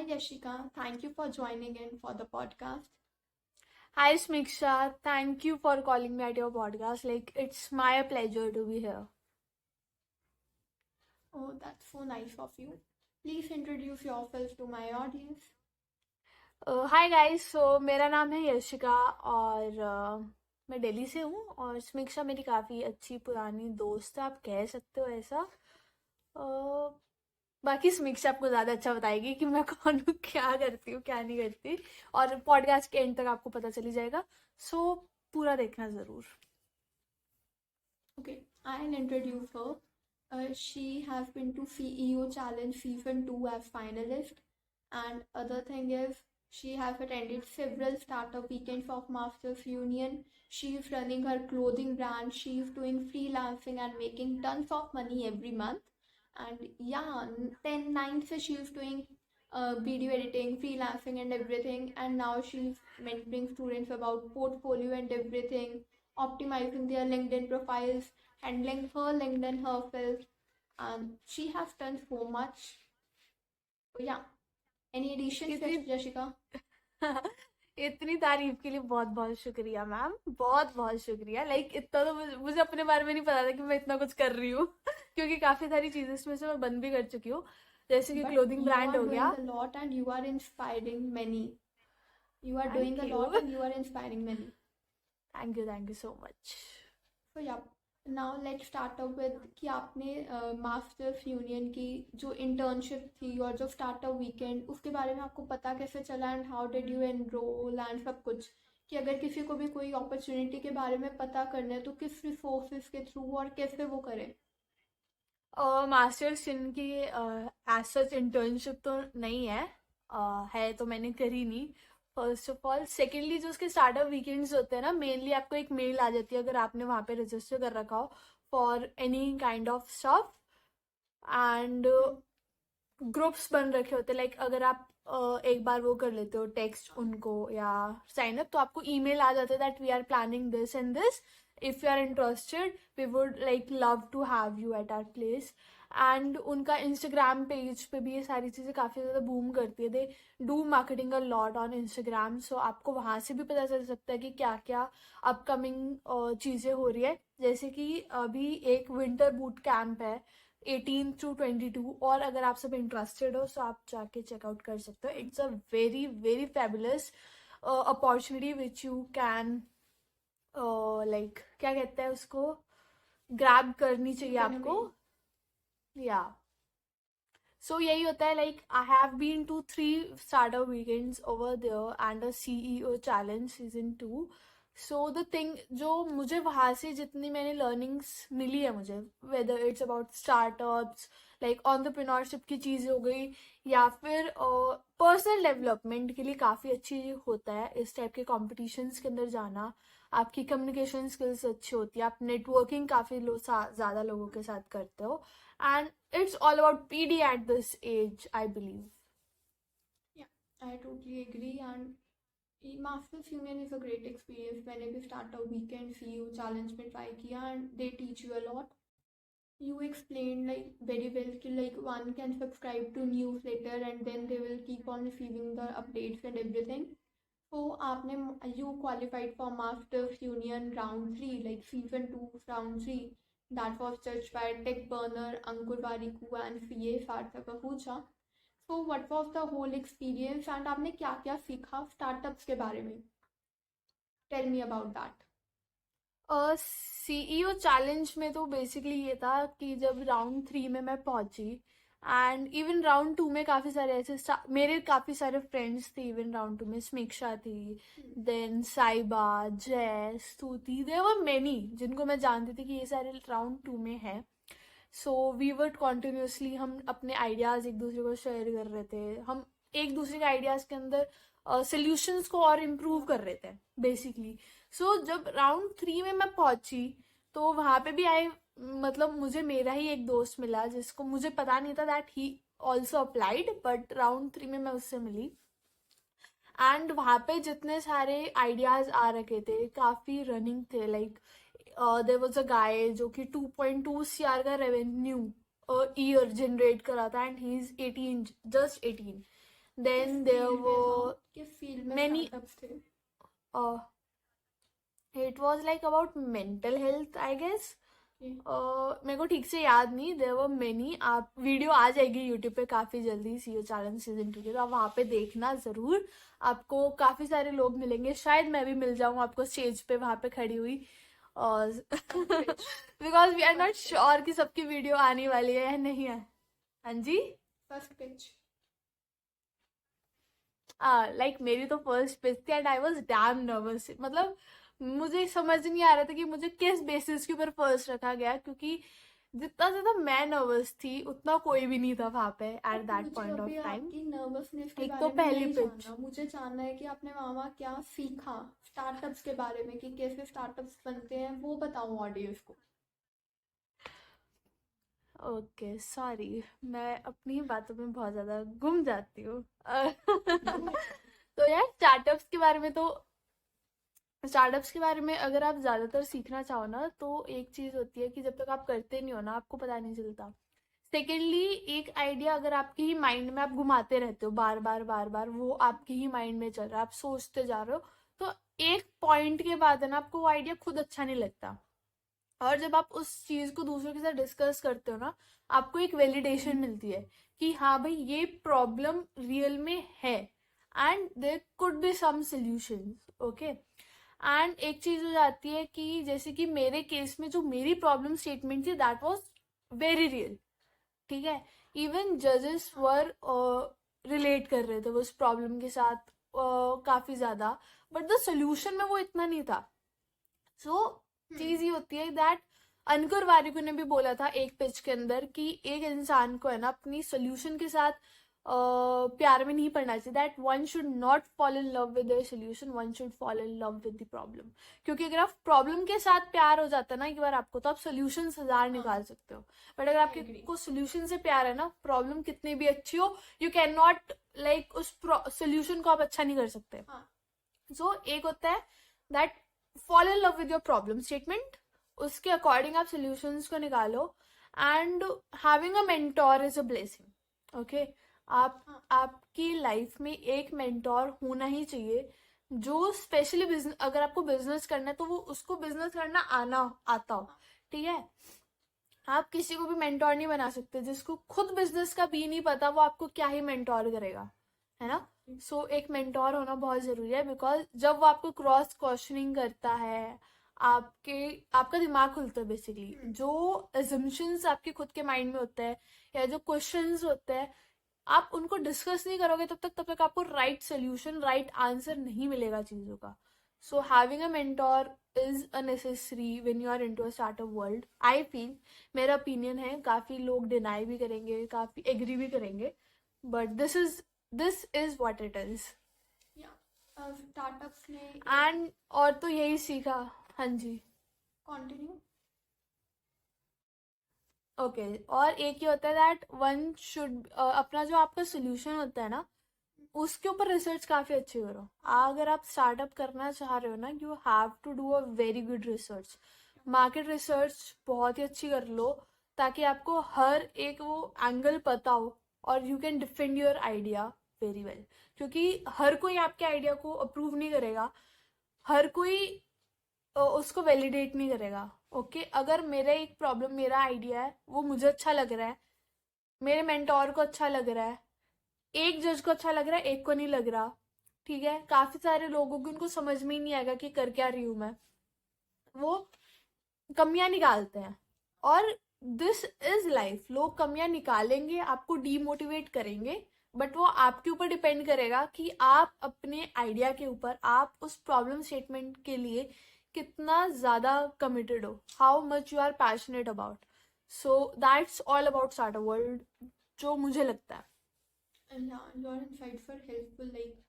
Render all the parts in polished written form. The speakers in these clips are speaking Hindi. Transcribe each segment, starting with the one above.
Hi Yashika, thank you for joining in for the podcast. Hi Smiksha, thank you for calling me at your podcast. Like, it's my pleasure to be here. Oh, that's so nice of you. Please introduce yourself to my audience. Hi guys, so मेरा नाम है यशिका और मैं दिल्ली से हूँ और स्मिक्षा मेरी काफ़ी अच्छी पुरानी दोस्त है, आप कह सकते हो ऐसा। बाकी समीक्षा आपको ज़्यादा अच्छा बताएगी कि मैं कौन हूँ, क्या करती हूँ, क्या नहीं करती, और पॉडकास्ट के एंड तक आपको पता चली जाएगा। सो पूरा देखना ज़रूर। Okay, I'll introduce her. She has been to CEO Challenge Season 2 as finalist, and other thing is she has attended several startup weekends of Masters Union. She is running her clothing brand. She is doing freelancing and making tons of money every month. And yeah, 10 9 so she is doing video editing, freelancing, and everything. And now she's mentoring students about portfolio and everything, optimizing their LinkedIn profiles, handling her LinkedIn herself, and she has done so much. So yeah, any additions, इतनी Jessica? इतनी तारीफ के लिए बहुत बहुत शुक्रिया मैम, बहुत बहुत शुक्रिया। इतना तो मुझे अपने बारे में नहीं पता था कि मैं इतना कुछ कर रही हूँ क्योंकि काफी सारी चीजें इसमें से मैं बंद भी कर चुकी हूँ, जैसे कि But clothing you brand are हो doing गया। a lot and you are inspiring many. You are doing thank a you. lot and you are inspiring many. Thank you so much. So yeah, now let's start up with कि आपने मास्टर्स यूनियन की जो इंटर्नशिप थी और जो स्टार्टअप वीकेंड उसके बारे में आपको पता कैसे चला and how did you enrol and सब कुछ, कि अगर किसी को भी कोई अपॉर्चुनिटी के बारे में पता करना है तो किस रिसोर्सेज के थ्रू और कैसे वो करे। मास्टर्स की एज सच इंटर्नशिप तो नहीं है, है तो मैंने करी नहीं, फर्स्ट ऑफ ऑल। सेकेंडली जो उसके स्टार्टअप वीकेंड्स होते हैं ना, मेनली आपको एक मेल आ जाती है अगर आपने वहाँ पे रजिस्टर कर रखा हो for any kind of stuff, and groups बन रखे होते हैं। अगर आप एक बार वो कर लेते हो टेक्स्ट उनको या साइन अप, तो आपको ईमेल आ जाता है that we are planning this and this, if you are interested we would love to have you at our place. And उनका इंस्टाग्राम पेज पे भी ये सारी चीज़ें काफ़ी ज़्यादा बूम करती है, they do marketing a lot on Instagram. So आपको वहाँ से भी पता चल सकता है कि क्या क्या अपकमिंग चीज़ें हो रही है। जैसे कि अभी एक विंटर बूट कैंप है 18 to 22, और अगर आप सब इंटरेस्टेड हो तो आप जाके चेकआउट कर सकते हो। It's a very very fabulous opportunity which you can क्या कहते हैं उसको, ग्रैब करनी चाहिए आपको। या सो यही होता है। I have been to 3 startup weekends over there and a CEO challenge season 2। So the thing जो मुझे वहाँ से जितनी मैंने लर्निंग्स मिली है मुझे, whether it's about startups, entrepreneurship की चीज़ हो गई, या फिर पर्सनल डेवलपमेंट के लिए काफ़ी अच्छी होता है इस टाइप के कॉम्पिटिशन्स के अंदर जाना। आपकी कम्युनिकेशन स्किल्स अच्छी होती है, आप नेटवर्किंग काफ़ी ज़्यादा लोगों के साथ करते हो, and it's all about PD at this age, I believe. Yeah, I totally agree. And Masters Union is a great experience. मैंने भी स्टार्टअप वीकेंड सीईओ चैलेंज में ट्राई किया and they teach you a lot. You explained like very well कि like one can subscribe to newsletter and then they will keep on receiving the updates and everything. So आपने you qualified for Masters Union round 3 like season 2 round 3 that was judged by Tech Burner, Ankur Wariku and CA Sarthak Ahuja. So what was the whole experience and आपने क्या क्या सीखा स्टार्टअप्स के बारे में? Tell me about that. CEO challenge में तो बेसिकली ये था कि जब राउंड 3 में मैं पहुंची, एंड इवन राउंड 2 में काफ़ी सारे ऐसे मेरे काफ़ी सारे फ्रेंड्स थे। इवन राउंड 2 में स्मिक्षा थी, देन साइबा, जय, स्तुति, देयर वर मेनी जिनको मैं जानती थी कि ये सारे राउंड 2 में हैं। सो वी वर कॉन्टिन्यूसली हम अपने आइडियाज़ एक दूसरे को शेयर कर रहे थे, हम एक दूसरे के आइडियाज़ के अंदर सोल्यूशंस को और इम्प्रूव कर रहे थे बेसिकली। सो जब राउंड 3 में मैं पहुंची तो वहाँ पे भी मुझे मेरा ही एक दोस्त मिला जिसको मुझे पता नहीं था that he also applied, but round 3 में मैं उससे मिली। एंड वहाँ पे जितने सारे आइडियाज आ रखे थे काफ़ी रनिंग थे। देयर वाज अ गाय जो कि 2.2 CR का रेवेन्यू ईयर जनरेट करा था, and he is 18, just 18। Then there were किस फील्ड में many स्टार्टअप्स थे? It was like about mental health I guess. Okay. मेरे को ठीक से याद नहीं. There were many. आप वीडियो आ जाएगी यूट्यूब पे काफी जल्दी सीईओ चैलेंज सीजन 2 की, तो आप वहां पे देखना जरूर. आपको काफी सारे लोग मिलेंगे, शायद मैं भी मिल जाऊं आपको स्टेज पे वहां पे खड़ी हुई. और because we are not sure कि सबकी वीडियो आने वाली है या नहीं है. हाँ जी. First pitch. लाइक मेरी तो फर्स्ट पिच थी and I was dam nervous. मतलब मुझे समझ नहीं आ रहा था कि मुझे किस बेसिस के ऊपर फर्स्ट रखा गया, क्योंकि जितना ज्यादा मैं नर्वस थी उतना कोई भी नहीं था वहां पे एट दैट मुझे पॉइंट ऑफ अभी टाइम. आपकी नर्वसनेस के एक बारे तो में पहली नहीं पिच. जानना. मुझे जानना है कि आपने वहाँ क्या सीखा स्टार्टअप्स के बारे में, कि कैसे स्टार्टअप्स बनते हैं, वो बताऊं ऑडियंस को. ओके सॉरी, मैं अपनी ही बातों में बहुत ज्यादा गुम जाती हूँ. तो यार स्टार्टअप्स के बारे में अगर आप ज्यादातर सीखना चाहो ना, तो एक चीज होती है कि जब तक आप करते नहीं हो ना, आपको पता नहीं चलता. सेकेंडली, एक आइडिया अगर आपके ही माइंड में आप घुमाते रहते हो बार बार बार बार, वो आपके ही माइंड में चल रहा है, आप सोचते जा रहे हो, तो एक पॉइंट के बाद है ना आपको वो आइडिया खुद अच्छा नहीं लगता. और जब आप उस चीज को दूसरों के साथ डिस्कस करते हो ना, आपको एक वैलिडेशन मिलती है कि हाँ भाई ये प्रॉब्लम रियल में है and there could be some solutions. Okay. And एक चीज हो जाती है कि जैसे कि मेरे केस में जो मेरी प्रॉब्लम स्टेटमेंट थी, दैट वाज वेरी रियल. ठीक है. इवन जजेस वर रिलेट कर रहे थे उस प्रॉब्लम के साथ काफी ज्यादा, बट द सोल्यूशन में वो इतना नहीं था. सो चीज ये होती है दैट अंकुर वारिकू ने भी बोला था एक पिच के अंदर कि एक इंसान को है ना अपनी सोल्यूशन के साथ प्यार में नहीं पड़ना चाहिए. That one should not fall in love with the solution, one should fall in love with the problem. क्योंकि अगर आप प्रॉब्लम के साथ प्यार हो जाता है ना एक बार आपको, तो आप सोल्यूशन हजार निकाल सकते हो. बट अगर आपके को सोल्यूशन से प्यार है ना, प्रॉब्लम कितनी भी अच्छी हो, यू कैन नॉट लाइक उस सोल्यूशन को आप अच्छा नहीं कर सकते. सो एक होता है that fall in love with your problem statement, उसके अकॉर्डिंग आप सोल्यूशंस को निकालो. And having a mentor is a blessing. Okay. आपकी लाइफ में एक मेंटोर होना ही चाहिए जो स्पेशली बिजनेस, अगर आपको बिजनेस करना है तो वो उसको बिजनेस करना आता हो. ठीक है. आप किसी को भी मेंटोर नहीं बना सकते. जिसको खुद बिजनेस का भी नहीं पता, वो आपको क्या ही मेंटोर करेगा, है ना. सो एक मेंटोर होना बहुत जरूरी है, बिकॉज जब वो आपको क्रॉस क्वेश्चनिंग करता है, आपका दिमाग खुलता है बेसिकली. जो अजम्पशंस आपके खुद के माइंड में होते हैं या जो क्वेश्चंस होते हैं, आप उनको डिस्कस नहीं करोगे तब तक आपको राइट सोल्यूशन, राइट आंसर नहीं मिलेगा चीजों का. So having a mentor is a necessary when you are into a startup world. I feel, मेरा ओपिनियन है, काफी लोग डिनाई भी करेंगे, काफी एग्री भी करेंगे, but this is what it is. Startups ने एंड और तो यही सीखा. हाँ जी. कंटिन्यू. ओके. और एक ही होता है दैट वन शुड अपना जो आपका सोल्यूशन होता है ना, उसके ऊपर रिसर्च काफी अच्छी करो. अगर आप स्टार्टअप करना चाह रहे हो ना, you have to do a very good research. Market research बहुत ही अच्छी कर लो, ताकि आपको हर एक वो एंगल पता हो और you can defend your idea very well. क्योंकि हर कोई आपके आइडिया को अप्रूव नहीं करेगा, हर कोई उसको वैलिडेट नहीं करेगा. ओके. अगर मेरा एक प्रॉब्लम, मेरा आइडिया है, वो मुझे अच्छा लग रहा है, मेरे मेंटोर को अच्छा लग रहा है, एक जज को अच्छा लग रहा है, एक को नहीं लग रहा. ठीक है. काफी सारे लोगों को उनको समझ में ही नहीं आएगा कि कर क्या रही हूं मैं, वो कमियां निकालते हैं. और दिस इज लाइफ. लोग कमियां निकालेंगे, आपको डीमोटिवेट करेंगे, बट वो आपके ऊपर डिपेंड करेगा कि आप अपने आइडिया के ऊपर, आप उस प्रॉब्लम स्टेटमेंट के लिए कितना ज्यादा कमिटेड हो, how much you are passionate about. So that's all about startup world, जो मुझे लगता है. Your insights were helpful. Like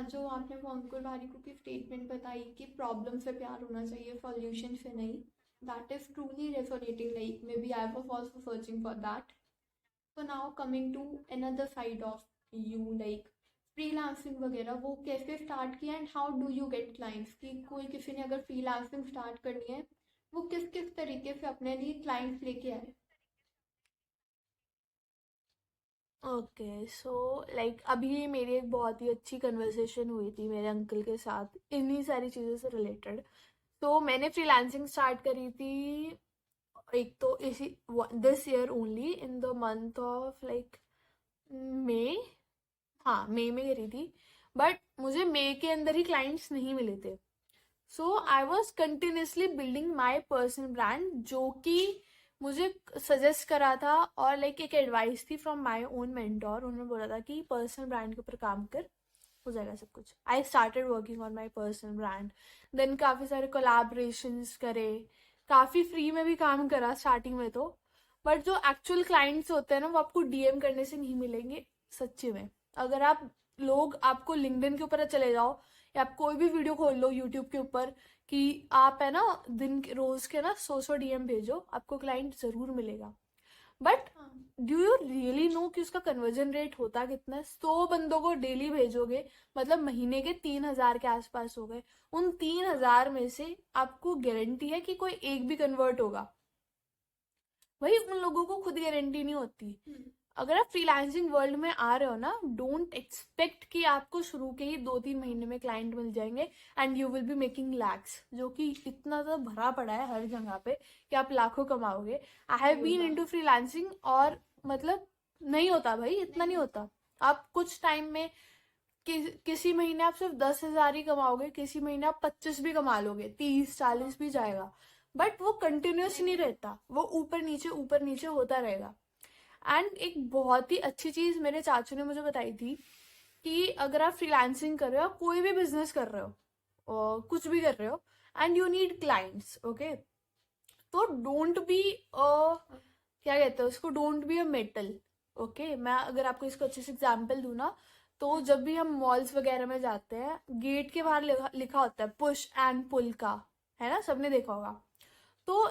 जो आपने वो अंकुर वारिकू की स्टेटमेंट बताई कि प्रॉब्लम से प्यार होना चाहिए, सॉल्यूशन से नहीं, that is truly resonating. Like maybe I was also searching for that. So now coming to another side of you, like freelancing वगैरह, वो कैसे स्टार्ट किया and how do you get clients? कि कोई किसी ने अगर फ्रीलांसिंग स्टार्ट करनी है, वो किस किस तरीके से अपने लिए क्लाइंट्स लेके आए? ओके, सो लाइक अभी मेरी एक बहुत ही अच्छी कन्वर्सेशन हुई थी मेरे अंकल के साथ इन्हीं सारी चीज़ों से रिलेटेड। तो मैंने फ्रीलांसिंग स्टार्ट करी थी एक तो इसी this year only in the month of like May. हाँ, मई में करी थी, बट मुझे मई के अंदर ही क्लाइंट्स नहीं मिले थे। So I was continuously building my personal brand, जो कि मुझे सजेस्ट करा था और लाइक एक एडवाइस थी फ्रॉम माई ओन मेंटोर। उन्होंने बोला था कि पर्सनल ब्रांड के ऊपर काम कर, हो जाएगा सब कुछ। I started working on my personal brand, then काफ़ी सारे कोलैबोरेशंस करे, काफ़ी फ्री में भी काम करा स्टार्टिंग में तो। बट जो एक्चुअल क्लाइंट्स होते हैं ना, वो आपको डीएम करने से नहीं मिलेंगे सच्ची में। अगर आप लोग आपको लिंक्डइन के ऊपर चले जाओ या आप कोई भी वीडियो खोल लो यूट्यूब के ऊपर कि आप है ना दिन के रोज के ना 100 डीएम भेजो, आपको क्लाइंट जरूर मिलेगा। But do you really know कि उसका कन्वर्जन रेट होता कितना है? 100 बंदों को डेली भेजोगे, मतलब महीने के 3,000 के आसपास हो गए। उन 3,000 में से आपको गारंटी है कि कोई एक भी कन्वर्ट होगा? वही उन लोगों को खुद गारंटी नहीं होती। अगर आप फ्रीलांसिंग वर्ल्ड में आ रहे हो ना, डोंट एक्सपेक्ट कि आपको शुरू के ही 2-3 महीने में क्लाइंट मिल जाएंगे and you will be making lakhs, जो कि इतना तो भरा पड़ा है हर जगह पे कि आप लाखों कमाओगे। I have been into freelancing और मतलब नहीं होता भाई, इतना नहीं होता। आप कुछ टाइम में किसी महीने आप सिर्फ 10,000 ही कमाओगे, किसी महीने आप 25 भी कमा लोगे, 30-40 भी जाएगा, बट वो कंटिन्यूस नहीं रहता, वो ऊपर नीचे होता रहेगा। एंड एक बहुत ही अच्छी चीज मेरे चाचू ने मुझे बताई थी कि अगर आप फ्रीलांसिंग कर रहे हो, कोई भी बिजनेस कर रहे हो और कुछ भी कर रहे हो and you need clients, okay, तो डोंट बी क्या कहते हैं उसको, don't be a metal. Okay, मैं अगर आपको इसको अच्छे से एग्जाम्पल दूं ना, तो जब भी हम मॉल्स वगैरह में जाते हैं, गेट के बाहर लिखा होता है पुश एंड पुल का, है ना, सबने देखा होगा। तो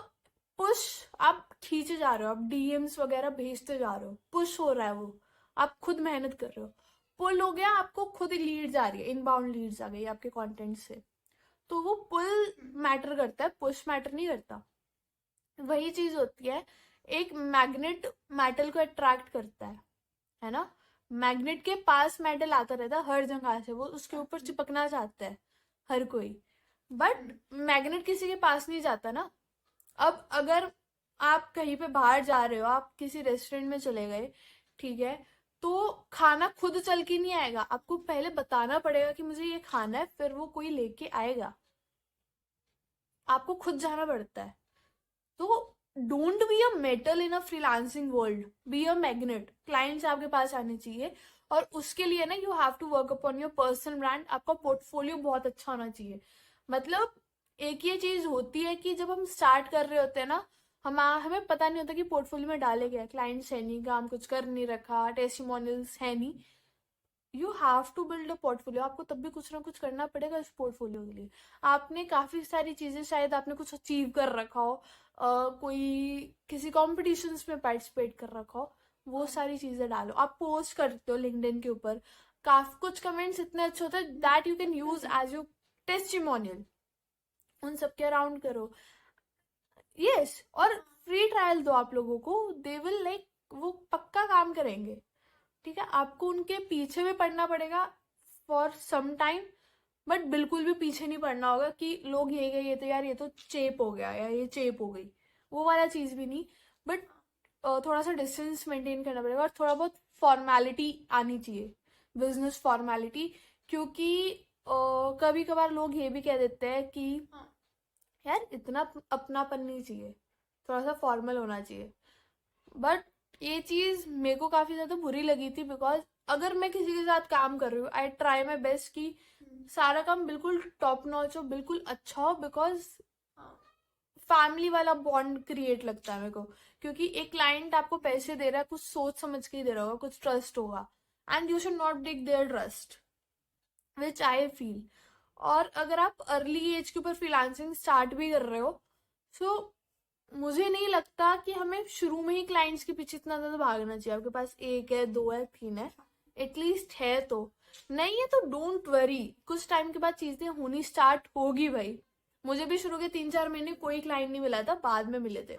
पुश आप खींचे जा रहे हो, आप डीएम्स वगैरह भेजते जा रहे हो, पुश हो रहा है वो, आप खुद मेहनत कर रहे हो। पुल हो गया, आपको खुद लीड्स आ रही है, इनबाउंड लीड्स आ गई आपके कंटेंट से, तो वो पुल मैटर करता है, पुश मैटर नहीं करता। वही चीज होती है, एक मैग्नेट मेटल को अट्रैक्ट करता है ना, मैग्नेट के पास मेटल आता रहता है हर जगह से, वो उसके ऊपर चिपकना चाहता है हर कोई, बट मैग्नेट किसी के पास नहीं जाता ना। अब अगर आप कहीं पे बाहर जा रहे हो, आप किसी रेस्टोरेंट में चले गए, ठीक है, तो खाना खुद चल के नहीं आएगा, आपको पहले बताना पड़ेगा कि मुझे ये खाना है, फिर वो कोई लेके आएगा, आपको खुद जाना पड़ता है। तो don't be a metal in a freelancing world, be a magnet. Clients आपके पास आने चाहिए और उसके लिए ना you have to work upon your personal brand. आपका पोर्टफोलियो बहुत अच्छा होना चाहिए। मतलब एक ये चीज होती है कि जब हम स्टार्ट कर रहे होते हैं ना, हमें पता नहीं होता कि पोर्टफोलियो में डाले गया, क्लाइंट्स है नहीं, काम कुछ कर नहीं रखा, टेस्टिमोनियल्स है नहीं। You have to build a portfolio, आपको तब भी कुछ ना कुछ करना पड़ेगा इस पोर्टफोलियो के लिए। आपने काफी सारी चीजें, शायद आपने कुछ अचीव कर रखा हो, कोई किसी कॉम्पिटिशन्स में पार्टिसिपेट कर रखा हो, वो सारी चीजें डालो। आप पोस्ट करते हो लिंक्डइन के ऊपर, काफी कुछ कमेंट्स इतने अच्छे होते हैं that you can use as your testimonial, उन सबके अराउंड करो। यस, और फ्री ट्रायल दो आप लोगों को, दे विल लाइक, वो पक्का काम करेंगे, ठीक है। आपको उनके पीछे भी पड़ना पड़ेगा फॉर सम टाइम, बट बिल्कुल भी पीछे नहीं पड़ना होगा कि लोग ये गए, ये तो यार ये तो चेप हो गया या ये चेप हो गई, वो वाला चीज भी नहीं। बट थोड़ा सा डिस्टेंस मेंटेन करना पड़ेगा और थोड़ा बहुत फॉर्मेलिटी आनी चाहिए, बिजनेस फॉर्मेलिटी। क्योंकि कभी कभार लोग ये भी कह देते हैं कि यार इतना अपनापन नहीं चाहिए, थोड़ा सा फॉर्मल होना चाहिए। बट ये चीज मेरे को काफी ज्यादा बुरी लगी थी, बिकॉज अगर मैं किसी के साथ काम कर रही हूँ, आई ट्राई माई बेस्ट कि सारा काम बिल्कुल टॉप नॉच हो, बिल्कुल अच्छा हो, बिकॉज फैमिली वाला बॉन्ड क्रिएट लगता है मेरे को। क्योंकि एक क्लाइंट आपको पैसे दे रहा है, कुछ सोच समझ के ही दे रहा होगा, कुछ ट्रस्ट होगा, and you should not break their trust, which I feel. और अगर आप अर्ली एज के ऊपर फ्रीलांसिंग स्टार्ट भी कर रहे हो, सो मुझे नहीं लगता कि हमें शुरू में ही क्लाइंट्स के पीछे इतना ज्यादा भागना चाहिए। आपके पास 1 है, 2 है, 3 है, एटलीस्ट है, तो नहीं है तो डोंट वरी, कुछ टाइम के बाद चीजें होनी स्टार्ट होगी भाई। मुझे भी शुरू के 3-4 महीने कोई क्लाइंट नहीं मिला था, बाद में मिले थे।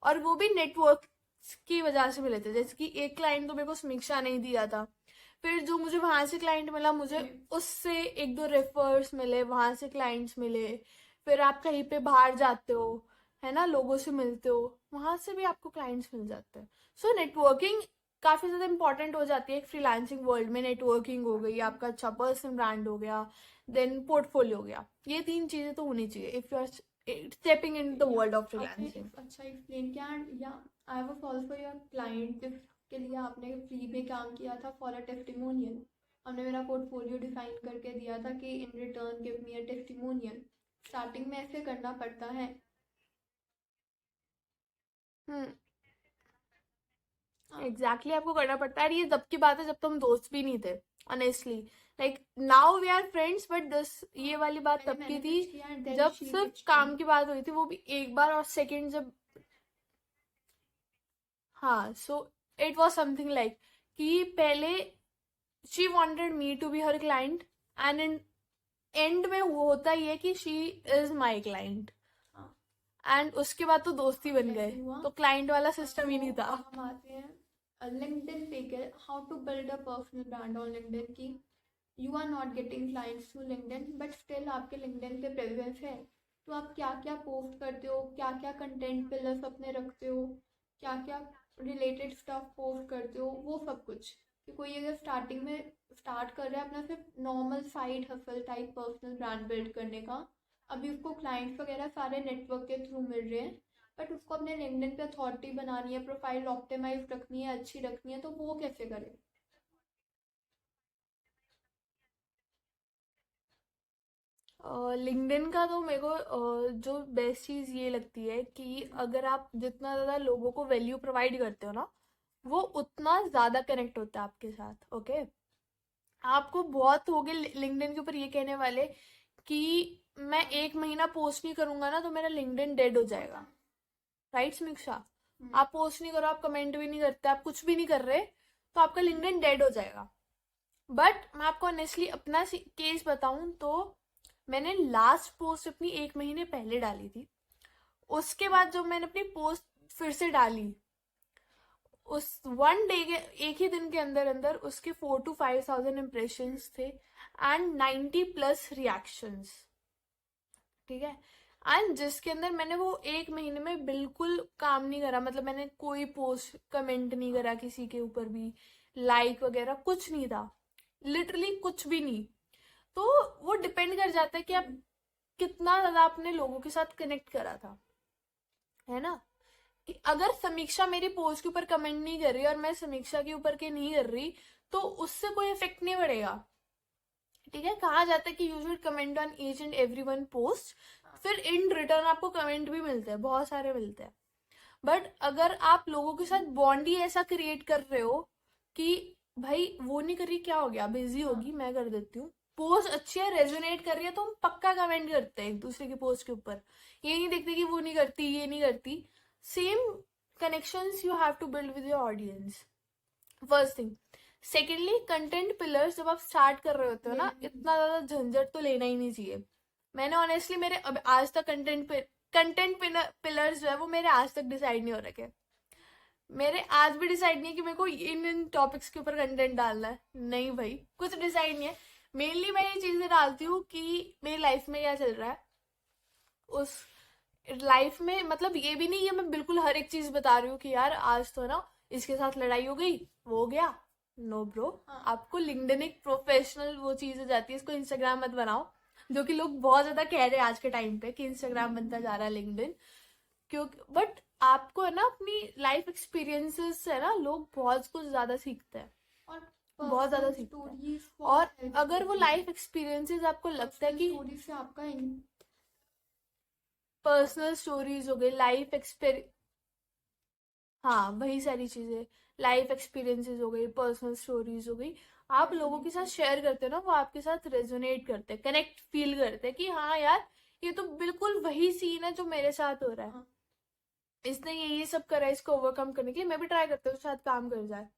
और वो भी नेटवर्क की वजह से मिले थे। जैसे कि एक क्लाइंट तो मेरे को समीक्षा ने ही दिया था, फिर जो मुझे वहां से क्लाइंट मिला, मुझे उससे एक दो रेफर्स मिले, वहां से क्लाइंट्स मिले। फिर आप कहीं पे बाहर जाते हो, है ना, लोगों से मिलते हो, वहां से भी आपको क्लाइंट्स मिल जाते हैं। सो नेटवर्किंग काफी ज्यादा इंपॉर्टेंट हो जाती है एक फ्रीलांसिंग वर्ल्ड में। नेटवर्किंग हो गई, आपका अच्छा पर्सनल ब्रांड हो गया, देन पोर्टफोलियो हो गया। ये तीन चीजें तो होनी चाहिए if you are stepping in the world of आपने फ्रीलांसिंग। अच्छा एक्सप्लेन किया। एंड या I have a call for your client जिसके लिए आपने फ्री में काम किया था फॉर अ टेस्टिमोनियल। हमने मेरा पोर्टफोलियो डिफाइन करके दिया था कि in return give me a testimonial. Starting में ऐसे करना पड़ता है। हम्म, हाँ, एग्जैक्टली आपको करना पड़ता है। ये जब की बात है जब तो हम दोस्त भी नहीं थे, honestly. Like now we are friends, but this ये वाली बात पहले तब की मैंने थी पिच किया एंड देन जब शी सिर्फ पिच्ड काम मी। की बात हुई थी, वो भी एक बार, और सेकंड जब, हाँ, so it was something like कि पहले she wanted me to be her client, and in end में वो होता ही है कि शी इज माय क्लाइंट, हाँ, एंड उसके बाद तो दोस्ती अब बन गए, कैसे हुआ? तो क्लाइंट वाला सिस्टम ही तो नहीं था। अब हम आते हैं लिंक्डइन पे के how to build a personal brand on LinkedIn की। You are not getting clients through LinkedIn but still आपके लिंक्डइन पे प्रेजेंस है। तो आप क्या क्या पोस्ट करते हो, क्या क्या कंटेंट पिलर्स अपने रखते हो, क्या क्या रिलेटेड स्टफ पोस्ट करते हो, वो सब कुछ। कि कोई अगर स्टार्टिंग में स्टार्ट कर रहा है अपना सिर्फ normal side hustle type personal brand build करने का, अभी उसको क्लाइंट्स वगैरह सारे नेटवर्क के थ्रू मिल रहे हैं, बट उसको अपने लिंक्डइन पे अथॉरिटी बनानी है, प्रोफाइल ऑप्टिमाइज रखनी है, अच्छी रखनी है, तो वो कैसे करे? लिंक्डइन का तो मेरे को जो बेस्ट चीज ये लगती है कि अगर आप जितना ज्यादा लोगों को वैल्यू प्रोवाइड करते हो ना, वो उतना ज्यादा कनेक्ट होता है आपके साथ। ओके, आपको बहुत हो गए लिंक्डइन के ऊपर ये कहने वाले कि मैं एक महीना पोस्ट नहीं करूंगा ना तो मेरा लिंक्डइन डेड हो जाएगा। राइट समीक्षा? आप पोस्ट नहीं करो, आप कमेंट भी नहीं करते, आप कुछ भी नहीं कर रहे, तो आपका लिंक्डइन डेड हो जाएगा। बट मैं आपको ऑनेस्टली अपना केस बताऊं तो मैंने लास्ट पोस्ट अपनी एक महीने पहले डाली थी। उसके बाद जब मैंने अपनी पोस्ट फिर से डाली, उस वन डे के एक ही दिन के अंदर अंदर उसके 4 to 5 thousand इम्प्रेशन थे एंड 90+ रिएक्शंस। ठीक है, एंड जिसके अंदर मैंने वो एक महीने में बिल्कुल काम नहीं करा, मतलब मैंने कोई पोस्ट कमेंट नहीं करा किसी के ऊपर भी, लाइक वगैरह कुछ नहीं था, लिटरली कुछ भी नहीं। तो वो डिपेंड कर जाता है कि आप कितना ज्यादा अपने लोगों के साथ कनेक्ट करा था, है ना। कि अगर समीक्षा मेरी पोस्ट के ऊपर कमेंट नहीं कर रही और मैं समीक्षा के ऊपर के नहीं कर रही, तो उससे कोई इफेक्ट नहीं पड़ेगा। ठीक है, कहा जाता है कि you should comment on each and every one post, फिर इन रिटर्न आपको कमेंट भी मिलते हैं, बहुत सारे मिलते हैं। बट अगर आप लोगों के साथ बॉन्ड ही ऐसा क्रिएट कर रहे हो कि भाई वो नहीं कर रही, क्या हो गया, बिजी होगी, मैं कर देती हूँ, पोस्ट अच्छी है, रेजोनेट कर रही है, तो हम पक्का कमेंट करते हैं एक दूसरे की पोस्ट के ऊपर। ये नहीं देखते कि वो नहीं करती, ये नहीं करती। Same connections you have to build with your audience, first thing. Secondly, content pillars जब आप स्टार्ट कर रहे होते हो ना, इतना ज्यादा झंझट तो लेना ही नहीं चाहिए। मैंने ऑनेस्टली मेरे अब आज तक कंटेंट पिलर्स जो है वो मेरे आज तक डिसाइड नहीं हो रखे। मेरे आज भी डिसाइड नहीं है कि मेरे को इन इन टॉपिक्स के ऊपर कंटेंट डालना है, नहीं भाई, कुछ डिसाइड नहीं है। मेनली मैं ये चीजें डालती हूँ कि मेरी लाइफ में क्या चल रहा है, उस लाइफ में, मतलब ये भी नहीं है मैं बिल्कुल हर एक चीज बता रही हूँ कि यार आज तो ना इसके साथ लड़ाई हो गई, वो हो गया। नो ब्रो, आपको लिंक्डइन एक प्रोफेशनल वो चीज हो जाती है, इसको इंस्टाग्राम मत बनाओ, जो कि लोग बहुत ज्यादा कह रहे हैं आज के टाइम पे कि इंस्टाग्राम बनता जा रहा है लिंक्डइन। क्योंकि बट आपको है ना अपनी लाइफ एक्सपीरियंसेस से ना लोग बहुत कुछ ज्यादा सीखते हैं, और बहुत ज्यादा पर्सनल सीखते हैं। स्टोरीज और अगर वो लाइफ एक्सपीरियंसेस आपको लगता है कि स्टोरी से आपका पर्सनल स्टोरीज हो गई, लाइफ एक्सपीरियंस, हाँ वही सारी चीजें, लाइफ एक्सपीरियंसेस हो गई, पर्सनल स्टोरीज हो गई, आप लोगों के साथ शेयर करते हो ना, वो आपके साथ रेजोनेट करते हैं, कनेक्ट फील करते हैं कि हाँ यार ये तो बिल्कुल वही सीन है जो मेरे साथ हो रहा है, हाँ, इसने ये सब करा है, इसको ओवरकम करने के लिए मैं भी ट्राई करता हूँ, शायद काम कर जाए।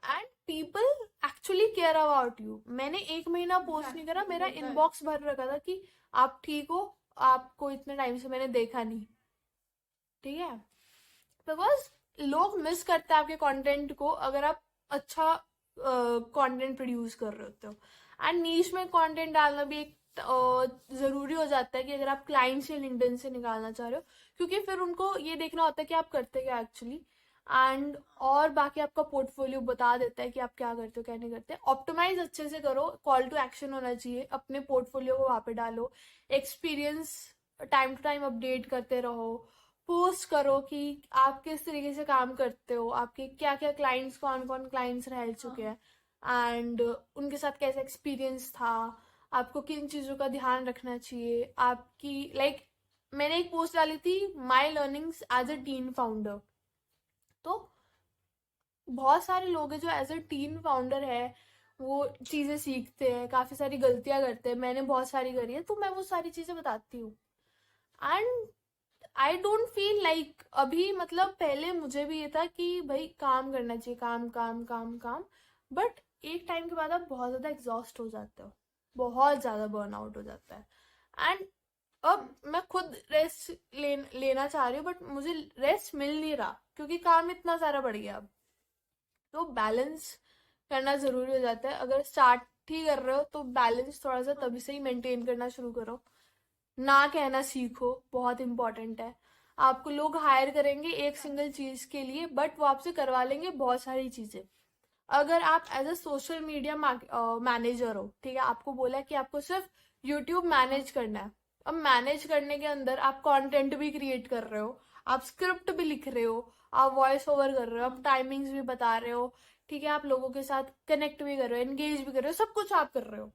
And people actually care about you. मैंने एक महीना पोस्ट नहीं करा, मेरा इनबॉक्स भर रखा था कि आप ठीक हो, आपको इतने टाइम से मैंने देखा नहीं। ठीक है, बिकॉज लोग मिस करते हैं आपके कंटेंट को अगर आप अच्छा कंटेंट प्रोड्यूस कर रहे होते हो। एंड नीश में कंटेंट डालना भी एक जरूरी हो जाता है कि अगर आप क्लाइंट्स या लिंक्डइन से निकालना चाह रहे हो, क्योंकि फिर उनको ये देखना होता है कि आप करते क्या एक्चुअली। एंड और बाकी आपका पोर्टफोलियो बता देता है कि आप क्या करते हो क्या नहीं करते। ऑप्टिमाइज अच्छे से करो, कॉल टू एक्शन होना चाहिए, अपने पोर्टफोलियो को वहां पे डालो, experience time to time update करते रहो, पोस्ट करो कि आप किस तरीके से काम करते हो, आपके क्या क्या क्लाइंट्स, कौन कौन क्लाइंट्स रह चुके हैं एंड उनके साथ कैसा एक्सपीरियंस था, आपको किन चीज़ों का ध्यान रखना चाहिए आपकी। मैंने एक पोस्ट डाली थी my learnings as a team founder. तो बहुत सारे लोग हैं जो एज अ टीम फाउंडर है वो चीज़ें सीखते हैं, काफ़ी सारी गलतियां करते हैं, मैंने बहुत सारी करी है, तो मैं वो सारी चीज़ें बताती हूँ। And I don't feel like अभी, मतलब पहले मुझे भी ये था कि भाई काम करना चाहिए, काम काम काम काम, बट एक टाइम के बाद आप बहुत ज़्यादा एग्जॉस्ट हो जाते हो, बहुत ज़्यादा बर्नआउट हो जाता है। एंड अब मैं खुद रेस्ट लेना चाह रही हूँ बट मुझे रेस्ट मिल नहीं रहा क्योंकि काम इतना सारा बढ़ गया अब। तो बैलेंस करना ज़रूरी हो जाता है। अगर स्टार्ट ही कर रहे हो तो बैलेंस थोड़ा सा तभी से ही मेंटेन करना शुरू करो। ना कहना सीखो, बहुत इंपॉर्टेंट है। आपको लोग हायर करेंगे एक सिंगल चीज के लिए बट वो आपसे करवा लेंगे बहुत सारी चीजें। अगर आप as a social media manager हो, ठीक है, आपको बोला है कि आपको सिर्फ यूट्यूब मैनेज करना है। अब मैनेज करने के अंदर आप कंटेंट भी क्रिएट कर रहे हो, आप स्क्रिप्ट भी लिख रहे हो, आप वॉइस ओवर कर रहे हो, आप टाइमिंग्स भी बता रहे हो, ठीक है, आप लोगों के साथ कनेक्ट भी कर रहे हो, एंगेज भी कर रहे हो, सब कुछ आप कर रहे हो।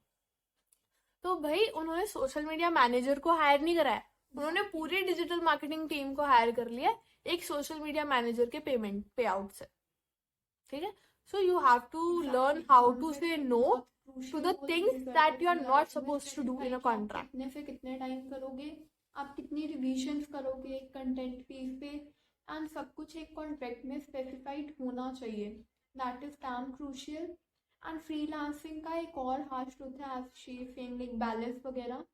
तो भाई उन्होंने सोशल मीडिया मैनेजर को हायर नहीं करा है, उन्होंने पूरी डिजिटल मार्केटिंग टीम को हायर कर लिया एक सोशल मीडिया मैनेजर के पेमेंट पे आउट से, ठीक है। So you have to learn how to say no to the things that you are not suppose to do in a contract. कितने से कितने टाइम करोगे, आप कितनी रिविजन करोगे एक कंटेंट पीस पे, एंड सब कुछ एक कॉन्ट्रैक्ट में स्पेसिफाइड होना चाहिए। That is damn crucial. And freelancing का एक और हार्श ट्रूथ है, as she saying like balance वगैरह,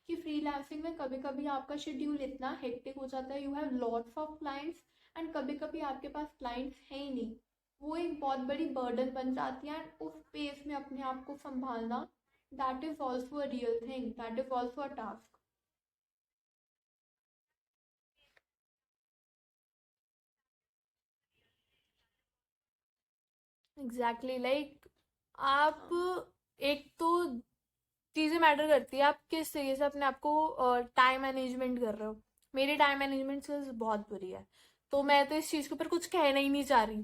कि फ्रीलांसिंग में कभी कभी आपका शेड्यूल इतना हेक्टिक हो जाता है, you have lots of clients, and कभी कभी आपके पास क्लाइंट्स है ही नहीं। वो एक बहुत बड़ी बर्डन बन जाती है, एंड उस स्पेस में अपने आप को संभालना, that is also a real thing, that is also a task. Exactly like आप, एक तो चीजें मैटर करती है आप किस तरीके से अपने आप को टाइम मैनेजमेंट कर रहे हो। मेरी टाइम मैनेजमेंट स्किल्स बहुत बुरी है, तो मैं तो इस चीज के ऊपर कुछ कहना ही नहीं चाह रही,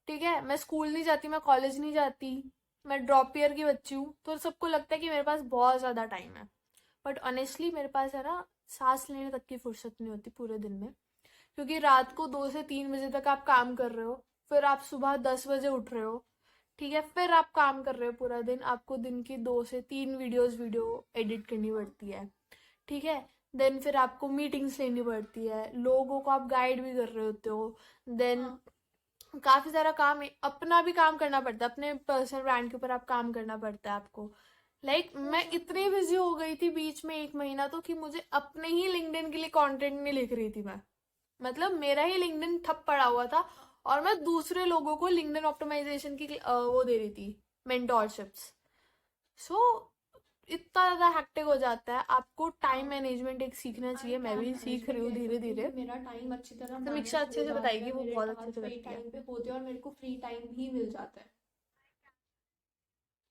ठीक है। मैं स्कूल नहीं जाती, मैं कॉलेज नहीं जाती, मैं ड्रॉप ईयर की बच्ची हूँ, तो सबको लगता है कि मेरे पास बहुत ज्यादा टाइम है, बट ऑनेस्टली मेरे पास है ना सांस लेने तक की फुर्सत नहीं होती पूरे दिन में, क्योंकि रात को 2 से 3 बजे तक आप काम कर रहे हो, फिर आप सुबह 10 बजे उठ रहे हो, ठीक है, फिर आप काम कर रहे हो पूरा दिन, आपको दिन की 2 से 3 वीडियो एडिट करनी पड़ती है, ठीक है। देन फिर आपको मीटिंग्स लेनी पड़ती है, लोगों को आप गाइड भी कर रहे होते हो, देन काफी सारा काम अपना भी काम करना पड़ता है, अपने पर्सनल ब्रांड के ऊपर आप काम करना पड़ता है आपको। मैं इतनी बिजी हो गई थी बीच में 1 महीना तो कि मुझे अपने ही लिंक्डइन के लिए कंटेंट नहीं लिख रही थी मैं, मतलब मेरा ही लिंक्डइन ठप पड़ा हुआ था और मैं दूसरे लोगों को लिंक्डइन ऑप्टिमाइजेशन की वो दे रही थी, मेंटोरशिप्स। सो इतना ज्यादा हेक्टिक हो जाता है, आपको टाइम मैनेजमेंट एक सीखना चाहिए, मैं भी सीख रही हूँ धीरे धीरे। मेरा टाइम अच्छी तरह समीक्षा मैनेज अच्छे हो से जाता बताएगी, है, वो मेरे बहुत अच्छे टास्क से सही करती है। टाइम पे होते हैं और मेरे को फ्री टाइम भी मिल जाता है।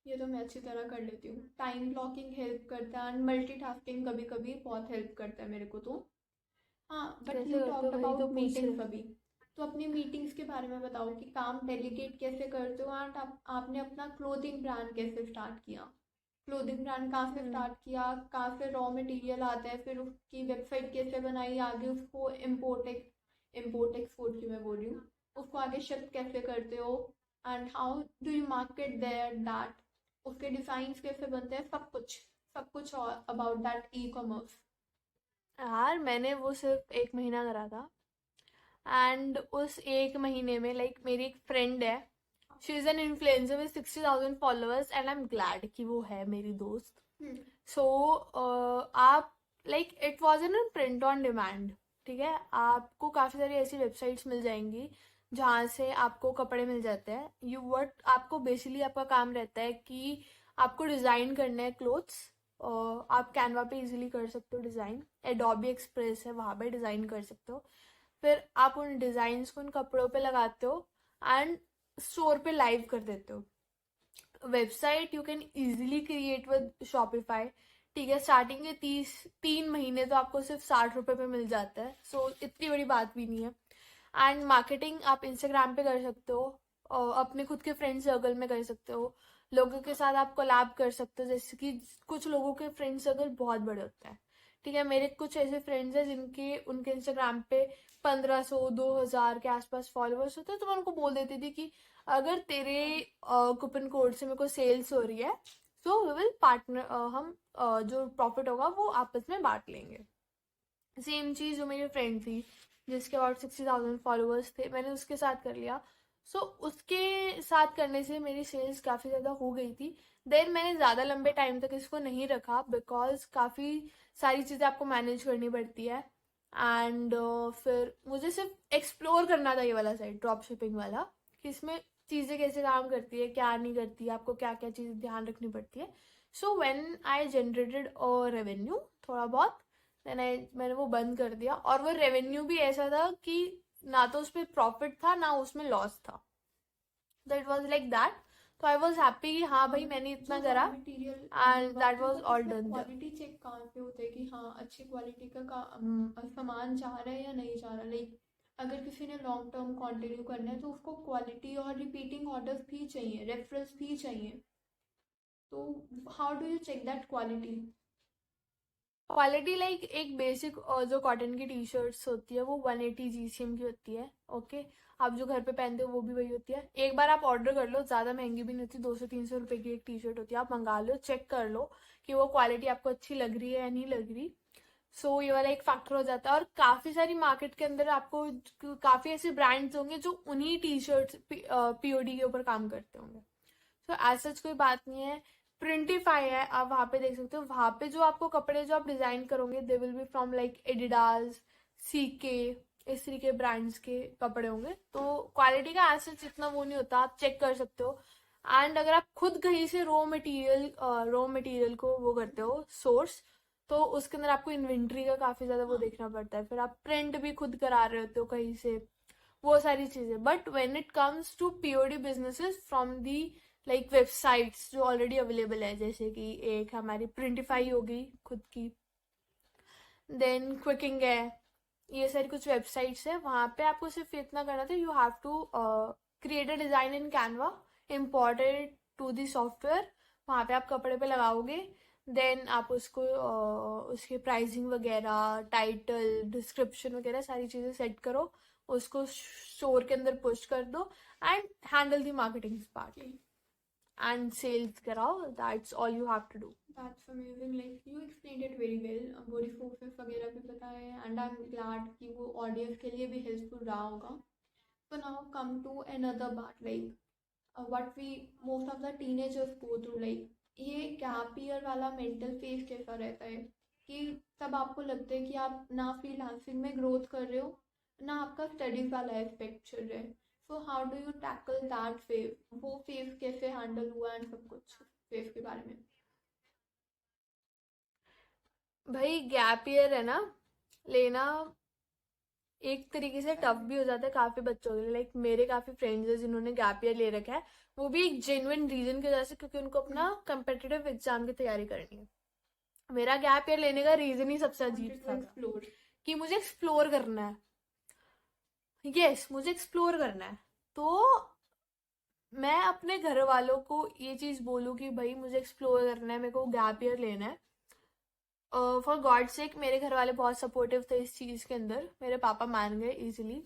ये तो मैं अच्छी तरह कर लेती हूँ। टाइम ब्लॉकिंग हेल्प करता है, एंड मल्टीटास्किंग कभी कभी बहुत हेल्प करता है मेरे को तो। हाँ, बट कैसे यू करते हो टॉक्ड वही तो अबाउट पूछ मीटिंग्स रहे। अभी, तो अपनी मीटिंग्स के बारे में बताओ कि काम डेलीगेट कैसे करते हो, एंड आपने अपना क्लोथिंग ब्रांड कैसे स्टार्ट किया। क्लोथिंग ब्रांड कहाँ से हम्म स्टार्ट किया, कहाँ से रॉ मटेरियल आता है, फिर उसकी वेबसाइट कैसे बनाई, आगे उसको इम्पोर्ट एक्सपोर्ट की मैं बोल रही हूँ, उसको आगे शिप कैसे करते हो, and how do you market there that, उसके डिज़ाइंस कैसे बनते हैं, सब कुछ अबाउट दैट ई कॉमर्स। यार मैंने वो सिर्फ 1 महीना करा था, एंड उस 1 महीने में मेरी एक फ्रेंड है, she is an influencer with 60,000 followers and I am glad कि वो है मेरी दोस्त। सो आप it was an print on demand, ठीक है, आपको काफ़ी सारी ऐसी वेबसाइट्स मिल जाएंगी जहाँ से आपको कपड़े मिल जाते हैं। आपको बेसिकली आपका काम रहता है कि आपको डिज़ाइन करने हैं क्लोथ्स। आप कैनवा पे इजीली कर सकते हो डिज़ाइन, एडोबी एक्सप्रेस है वहाँ पे डिज़ाइन कर सकते हो। फिर आप उन डिज़ाइंस को उन कपड़ों पे लगाते हो एंड स्टोर पे लाइव कर देते हो। Website you can easily create with Shopify. ठीक है, स्टार्टिंग के 3 महीने तो आपको सिर्फ 60 रुपए पे मिल जाता है, सो इतनी बड़ी बात भी नहीं है। एंड मार्केटिंग आप इंस्टाग्राम पे कर सकते हो, अपने खुद के फ्रेंड सर्कल में कर सकते हो, लोगों के साथ आप कोलैब कर सकते हो। जैसे कि कुछ लोगों के फ्रेंड सर्कल बहुत बड़े होते हैं। ठीक है, मेरे कुछ ऐसे फ्रेंड्स हैं जिनके उनके इंस्टाग्राम पे 1500-2000 के आसपास फॉलोअर्स होते हैं। तो मैं उनको बोल देती थी कि अगर तेरे कूपन कोड से मेरे को सेल्स हो रही है, सो वी विल पार्टनर, हम जो प्रॉफिट होगा वो आपस में बांट लेंगे। सेम चीज जो मेरी फ्रेंड थी जिसके अबाउट 60,000 फॉलोअर्स थे, मैंने उसके साथ कर लिया। सो उसके साथ करने से मेरी सेल्स काफ़ी ज़्यादा हो गई थी। देन मैंने ज़्यादा लंबे टाइम तक इसको नहीं रखा बिकॉज काफ़ी सारी चीज़ें आपको मैनेज करनी पड़ती है। एंड फिर मुझे सिर्फ एक्सप्लोर करना था ये वाला साइड, ड्रॉप शिपिंग वाला, कि इसमें चीज़ें कैसे काम करती है, क्या नहीं करती है, आपको क्या क्या चीज़ें ध्यान रखनी पड़ती है। So when I generated a revenue थोड़ा बहुत, मैंने वो बंद कर दिया। और वो रेवेन्यू भी ऐसा था कि ना तो उसमें प्रॉफिट था ना उसमें लॉस था, तो इट वाज लाइक दैट। तो आई वाज हैप्पी कि हाँ भाई मैंने इतना जो करा रॉ मटेरियल एंड दैट मंगवाते हो वाज तो ऑल उसमें डन। क्वालिटी चेक कहाँ पे होता है कि हाँ अच्छी क्वालिटी का सामान जा रहा है या नहीं जा रहा। लाइक अगर किसी ने लॉन्ग टर्म कंटिन्यू करना है तो उसको क्वालिटी और रिपीटिंग ऑर्डर्स भी चाहिए, रेफरेंस भी चाहिए। तो how do you check that quality? Quality like एक बेसिक जो कॉटन की टी शर्ट्स होती है वो 180 GCM की होती है। ओके, आप जो घर पे पहनते हो वो भी वही होती है। एक बार आप ऑर्डर कर लो, ज़्यादा महंगी भी नहीं होती, 200-300 रुपए की एक टी शर्ट होती है। आप मंगा लो, चेक कर लो कि वो क्वालिटी आपको अच्छी लग रही है या नहीं लग रही। सो ये वाला एक फैक्टर हो जाता है। और काफ़ी सारी मार्केट के अंदर आपको काफ़ी ऐसे ब्रांड्स होंगे जो उन्हीं टी शर्ट्स POD के ऊपर काम करते होंगे। तो एज सच कोई बात नहीं है। प्रिंटिफाई है, आप वहाँ पे देख सकते हो। वहाँ पे जो आपको कपड़े जो आप डिजाइन करोगे they will be from like Adidas, CK, इस तरीके के ब्रांड्स के कपड़े होंगे। तो क्वालिटी का एज सच इतना वो नहीं होता, आप चेक कर सकते हो। एंड अगर आप खुद कहीं से रॉ मटेरियल को वो करते हो सोर्स, तो उसके अंदर आपको इन्वेंट्री का काफी ज्यादा वो देखना पड़ता है। फिर आप प्रिंट भी खुद करा रहे होते हो कहीं से, वो सारी चीजें। But when it comes to POD businesses from the like websites जो ऑलरेडी अवेलेबल है, जैसे कि एक हमारी प्रिंटिफाई होगी खुद की, देन क्विकिंग है, ये सारी कुछ वेबसाइट्स है। वहां पे आपको सिर्फ इतना करना था, you have to create a design in Canva, imported to the software. वहां पे आप कपड़े पे लगाओगे, देन आप उसको उसके प्राइसिंग वगैरह, टाइटल, डिस्क्रिप्शन वगैरह सारी चीजें सेट करो, उसको स्टोर के अंदर पुश कर दो and handle the marketing part and sales कराओ। That's all you have to do. That's amazing. Like you explained it very well. Body forces वगैरह भी पता है एंड आई एम ग्लैड कि वो ऑडियंस के लिए भी हेल्पफुल रहा होगा। So now come to another part, like what we most of the teenagers go through, like ये गैप ईयर वाला मेंटल फेस कैसा रहता है कि तब आपको लगता है कि आप ना फ्रीलांसिंग में ग्रोथ कर रहे हो ना आपका स्टडीज वाला एस्पेक्ट चल रहा है। So how do you tackle that phase? वो फेज कैसे हैंडल हुआ एंड सब कुछ फेज के बारे में। भाई गैप ईयर है ना लेना, एक तरीके से टफ भी हो जाता है काफी बच्चों के लिए। लाइक मेरे काफी फ्रेंड्स हैं जिन्होंने गैप ईयर ले रखा है, वो भी एक जेन्युइन रीजन की वजह से, क्योंकि उनको अपना कंपेटिटिव एग्जाम की तैयारी करनी है। मेरा गैप ईयर लेने का रीजन ही सबसे अजीब था एक्सप्लोर। कि मुझे एक्सप्लोर करना है। यस, मुझे एक्सप्लोर करना है। तो मैं अपने घर वालों को ये चीज बोलूँ कि भाई मुझे एक्सप्लोर करना है, मेरे को गैप ईयर लेना है, फॉर गॉड सेक मेरे घर वाले बहुत सपोर्टिव थे इस चीज के अंदर। मेरे पापा मान गए इजीली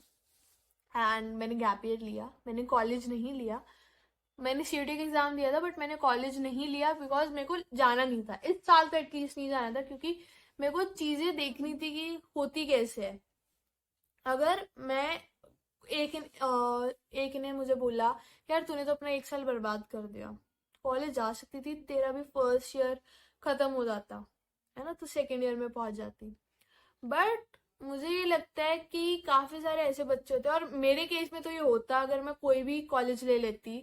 एंड मैंने गैप ईयर लिया। मैंने कॉलेज नहीं लिया, मैंने CUET का एग्जाम दिया था बट मैंने कॉलेज नहीं लिया बिकॉज मेरे को जाना नहीं था इस साल, तो एटलीस्ट नहीं जाना था, क्योंकि मेरे को चीजें देखनी थी कि होती कैसे है। अगर मैं एक ने मुझे बोला यार तूने तो अपना 1 साल बर्बाद कर दिया, कॉलेज जा सकती थी, तेरा भी फर्स्ट ईयर खत्म हो जाता है ना, तो सेकेंड ईयर में पहुंच जाती। बट मुझे ये लगता है कि काफी सारे ऐसे बच्चे होते हैं, और मेरे केस में तो ये होता, अगर मैं कोई भी कॉलेज ले लेती,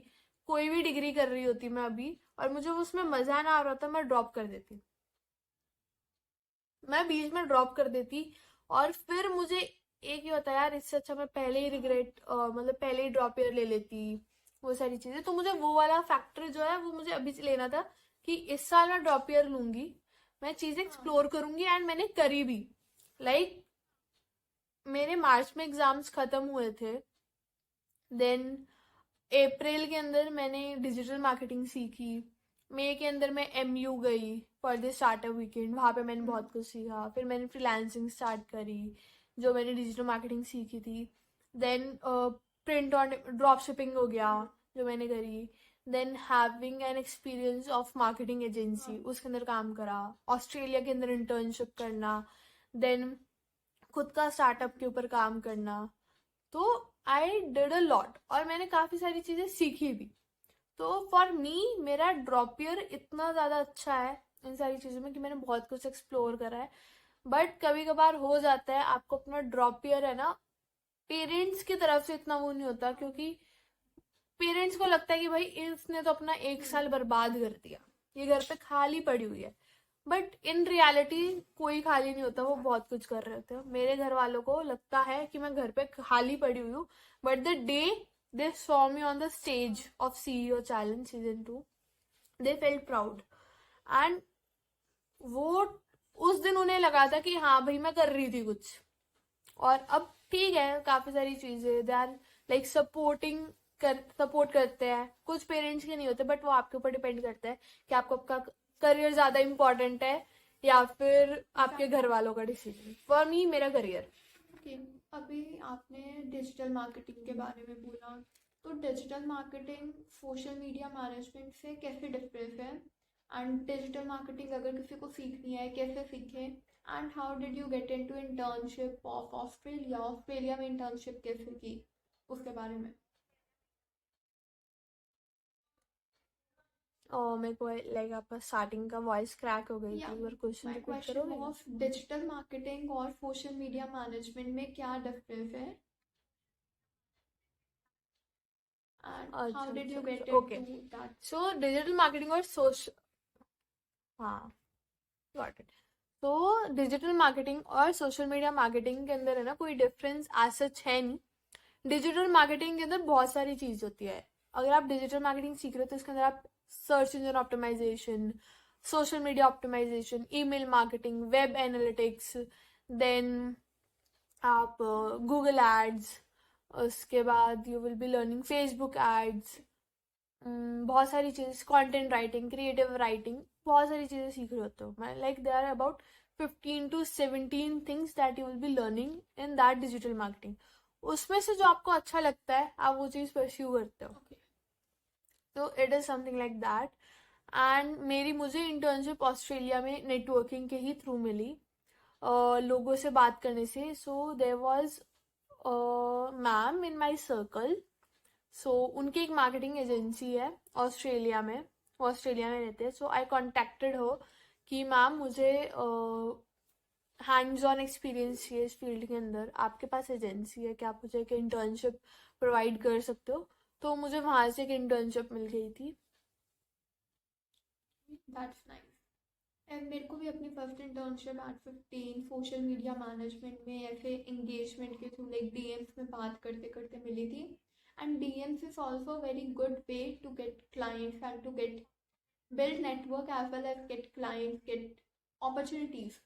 कोई भी डिग्री कर रही होती मैं अभी, और मुझे उसमें मजा ना आ रहा था, मैं ड्रॉप कर देती, मैं बीच में ड्रॉप कर देती। और फिर मुझे एक ही होता है यार, इससे अच्छा मैं पहले ही रिग्रेट, मतलब पहले ही ड्रॉप ईयर ले लेती, वो सारी चीजें। तो मुझे वो वाला फैक्टर जो है वो मुझे अभी से लेना था, कि इस साल मैं ड्रॉप ईयर लूंगी, मैं चीजें हाँ एक्सप्लोर करूंगी, एंड मैंने करी भी। लाइक मेरे मार्च में एग्जाम्स खत्म हुए थे, देन अप्रैल के अंदर मैंने डिजिटल मार्केटिंग सीखी, मई के अंदर मैं एमयू गई फॉर द स्टार्टअप वीकेंड, वहां पे मैंने बहुत कुछ सीखा, फिर मैंने फ्रीलांसिंग स्टार्ट करी, जो मैंने डिजिटल मार्केटिंग सीखी थी। Then print on drop shipping हो गया, जो मैंने करी। Then having an experience of marketing agency, हाँ उसके अंदर काम करा, ऑस्ट्रेलिया के अंदर इंटर्नशिप करना, देन खुद का स्टार्टअप के ऊपर काम करना। तो आई डिड अ लॉट, और मैंने काफी सारी चीजें सीखी भी। तो फॉर मी मेरा ड्रॉप ईयर इतना ज्यादा अच्छा है इन सारी चीजों में, कि मैंने बहुत कुछ एक्सप्लोर करा है। बट कभी कभार हो जाता है आपको अपना ड्रॉप ईयर है ना, पेरेंट्स की तरफ से इतना वो नहीं होता, क्योंकि पेरेंट्स को लगता है कि भाई इसने तो अपना एक साल बर्बाद कर दिया, ये घर पे खाली पड़ी हुई है। बट इन रियलिटी कोई खाली नहीं होता, वो बहुत कुछ कर रहे होते हैं। मेरे घर वालों को लगता है कि मैं घर पे खाली पड़ी हुई हूँ, but the day they saw me on the stage of CEO challenge season 2, they felt proud. And वो उस दिन उन्हें लगा था कि हाँ भाई मैं कर रही थी कुछ। और अब ठीक है, काफी सारी चीजें दे आर लाइक सपोर्ट करते हैं। कुछ पेरेंट्स के नहीं होते, बट वो आपके ऊपर डिपेंड करता है कि आपको आपका करियर ज्यादा इंपॉर्टेंट है या फिर आपके घर वालों का डिसीजन। फॉर मी मेरा करियर। ओके। अभी आपने डिजिटल मार्केटिंग के बारे में बोला, तो digital marketing social media management से कैसे डिफरेंट है, एंड डिजिटल मार्केटिंग अगर किसी को सीखनी है कैसे सीखें, and how did you get into internship of Australia, Australia में इंटर्नशिप कैसे की, उसके बारे में। और मेरे को लाइक आपका स्टार्टिंग का वॉइस क्रैक हो गई या थी, एक बार क्वेश्चन माय रिपीट क्वेश्चन करोगे? वाज डिजिटल मार्केटिंग और सोशल मीडिया मैनेजमेंट में क्या डिफरेंस है, एंड हाउ अच्छा डिड अच्छा यू अच्छा, get okay. Into that. So digital marketing और सोशल, हाँ, गॉट इट। तो डिजिटल मार्केटिंग और सोशल मीडिया मार्केटिंग के अंदर है ना, कोई डिफरेंस एज सच है नहीं। डिजिटल मार्केटिंग के अंदर बहुत सारी चीज होती है। अगर आप डिजिटल मार्केटिंग सीख रहे हो तो इसके अंदर आप search engine optimization, social media optimization, email marketing, web analytics, then आप गूगल एड्स, उसके बाद you will be learning Facebook ads, बहुत सारी चीज़, कंटेंट राइटिंग, क्रिएटिव राइटिंग, बहुत सारी चीज़ें सीख रहे होते हो। मैं like there are about 15 to 17 things that you will be learning in that digital marketing. उसमें से जो आपको अच्छा लगता है आप वो चीज़ परस्यू करते हो। ओके। तो it is something like that. And मुझे इंटर्नशिप ऑस्ट्रेलिया में नेटवर्किंग के ही थ्रू मिली, लोगों से बात करने से। So there was ma'am in my circle, so उनकी एक मार्केटिंग एजेंसी है ऑस्ट्रेलिया में, वो ऑस्ट्रेलिया में रहते हैं। सो आई कॉन्टेक्टेड हो कि मैम मुझे हैंड्स ऑन एक्सपीरियंस चाहिए इस फील्ड के अंदर, आपके पास एजेंसी है, क्या आप मुझे एक इंटर्नशिप प्रोवाइड कर सकते हो? तो मुझे वहाँ से एक इंटर्नशिप मिल गई थी। That's nice. एंड मेरे को भी अपनी first internship at 15 social media management में ऐसे एंगेजमेंट के थ्रू लाइक डीएम्स में बात करते करते मिली थी। And DMs is also very good way to get clients and to get build network as well as get clients, get opportunities.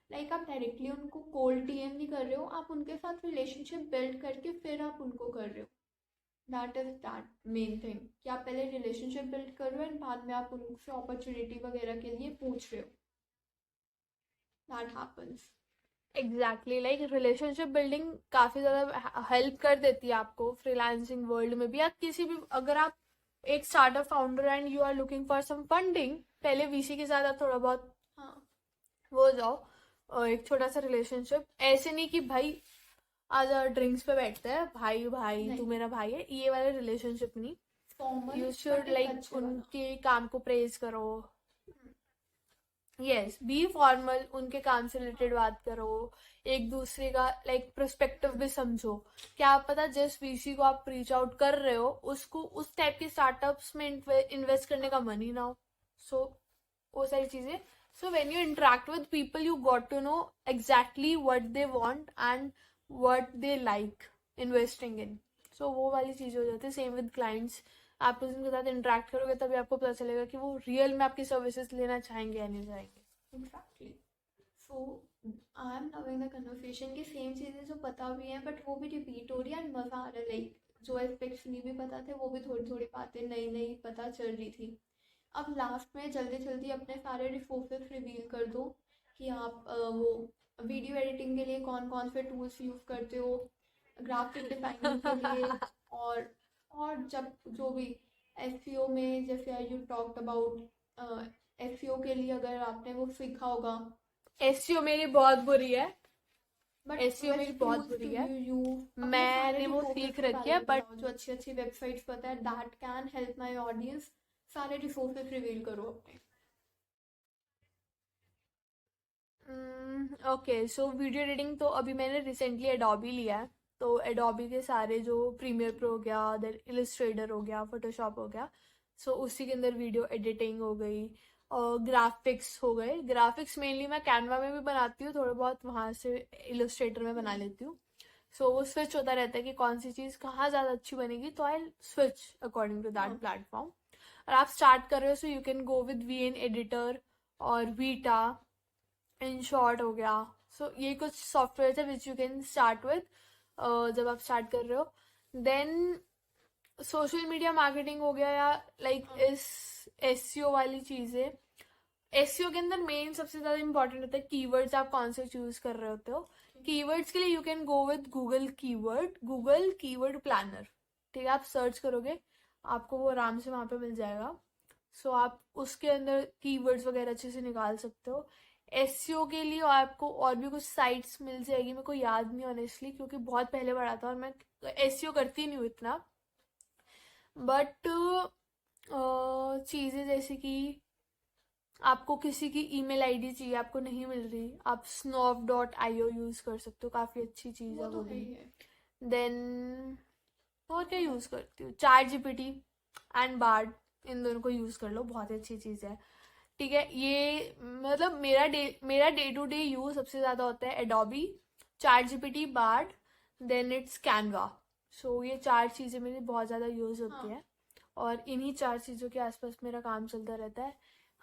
लाइक आप डायरेक्टली उनको कोल्ड डीएम नहीं कर रहे हो, आप उनके साथ रिलेशनशिप बिल्ड करके फिर आप उनको कर रहे हो। That is that main thing, कि आप पहले रिलेशनशिप बिल्ड कर रहे हो एंड बाद में आप उनसे अपॉर्चुनिटी वगैरह के लिए पूछ रहे हो। That happens. Exactly, like relationship building काफ़ी ज़्यादा हेल्प कर देती है आपको फ्रीलांसिंग वर्ल्ड में भी, या किसी भी, अगर आप एक startup founder and you are looking for some funding, पहले वीसी के साथ आप थोड़ा बहुत हाँ वो हो जाओ, एक छोटा सा रिलेशनशिप। ऐसे नहीं कि भाई आज ड्रिंक्स पे बैठते हैं, भाई भाई नहीं, तू मेरा भाई है, ये वाला रिलेशनशिप नहीं। फॉर्मल यू बट शुड एक लाइक अच्छे वाला। उनके काम को प्रेज करो। यस, बी फॉर्मल, उनके काम से रिलेटेड बात करो, एक दूसरे का लाइक पर्सपेक्टिव भी समझो। क्या पता जिस वीसी को आप रीच आउट कर रहे हो उसको उस टाइप के स्टार्टअप्स में इन्वेस्ट करने का मन ही ना हो। सो वो सारी चीजें। So when you interact with people you got to know exactly what they want and what they like investing in. सो वो वाली चीज हो जाती है। सेम विद क्लाइंट्स, आप उनके साथ इंटरेक्ट करोगे तभी आपको पता चलेगा कि वो रियल में आपकी सर्विसेज लेना चाहेंगे या नहीं चाहेंगे। Exactly. So I am loving the conversation की सेम चीज़ें जो पता भी हैं बट वो भी रिपीट हो रही है एंड मज़ा आ रहा है। लाइक जो एस्पेक्ट्स नहीं भी पता थे वो भी थोड़ी थोड़ी बातें नई नई पता चल रही थी। अब लास्ट में जल्दी जल्दी अपने सारे रिसोर्सेज रिवील कर दो कि आप वो वीडियो एडिटिंग के लिए कौन कौन से टूल्स यूज़ करते हो, ग्राफिक डिजाइनिंग के लिए, और जब जो भी एसईओ में जैसे यू टॉक्ड अबाउट एसईओ के लिए अगर आपने वो सीखा होगा। एसईओ मेरी बहुत बुरी है, बट एसईओ मेरी बहुत बुरी है, मैंने वो सीख रखी है बट जो अच्छी अच्छी वेबसाइट्स पता है that can help my audience, सारे रिसोर्सेज रिवील करो अपने। ओके। सो वीडियो एडिटिंग तो अभी मैंने रिसेंटली एडोबी लिया है, तो एडोबी के सारे जो प्रीमियर प्रो हो गया, देन इलस्ट्रेटर हो गया, फोटोशॉप हो गया, सो उसी के अंदर वीडियो एडिटिंग हो गई और ग्राफिक्स हो गए। ग्राफिक्स मेनली मैं कैनवा में भी बनाती हूँ, थोड़ा बहुत वहाँ से इलस्ट्रेटर में बना लेती हूँ। सो वो स्विच होता रहता है कि कौन सी चीज़ कहाँ ज़्यादा अच्छी बनेगी, तो I switch according to that platform. और आप स्टार्ट कर रहे हो so you can go with VN editor और वीटा, इन शॉर्ट हो गया। सो ये कुछ सॉफ्टवेयर है which you can start with जब आप स्टार्ट कर रहे हो। देन सोशल मीडिया मार्केटिंग हो गया या लाइक इस एसईओ वाली चीजें। एसईओ के अंदर मेन सबसे ज्यादा इंपॉर्टेंट होता है कीवर्ड्स, आप कौन से चूज कर रहे होते हो। कीवर्ड्स के लिए you can go with Google keyword planner. ठीक है, आप सर्च करोगे आपको वो आराम से वहां पे मिल जाएगा। सो आप उसके अंदर कीवर्ड्स वगैरह अच्छे से निकाल सकते हो। एसईओ के लिए आपको और भी कुछ साइट्स मिल जाएगी, मेरे को याद नहीं ऑनेस्टली क्योंकि बहुत पहले पढ़ा था और मैं एसईओ करती नहीं हूँ इतना। बट चीजें जैसे कि आपको किसी की ईमेल आईडी चाहिए, आपको नहीं मिल रही, आप snop.io यूज कर सकते हो, काफी अच्छी चीज है वो भी। देन और क्या यूज करती हूँ, चैट जीपीटी एंड बार्ड, इन दोनों को यूज कर लो, बहुत ही अच्छी चीज है। ठीक है, ये मतलब मेरा डे टू डे यूज सबसे ज्यादा होता है Adobe, ChatGPT, Bard, then it's Canva. So ये 4 चीजें मेरी बहुत ज्यादा यूज होती है और इन्हीं 4 चीजों के आसपास मेरा काम चलता रहता है।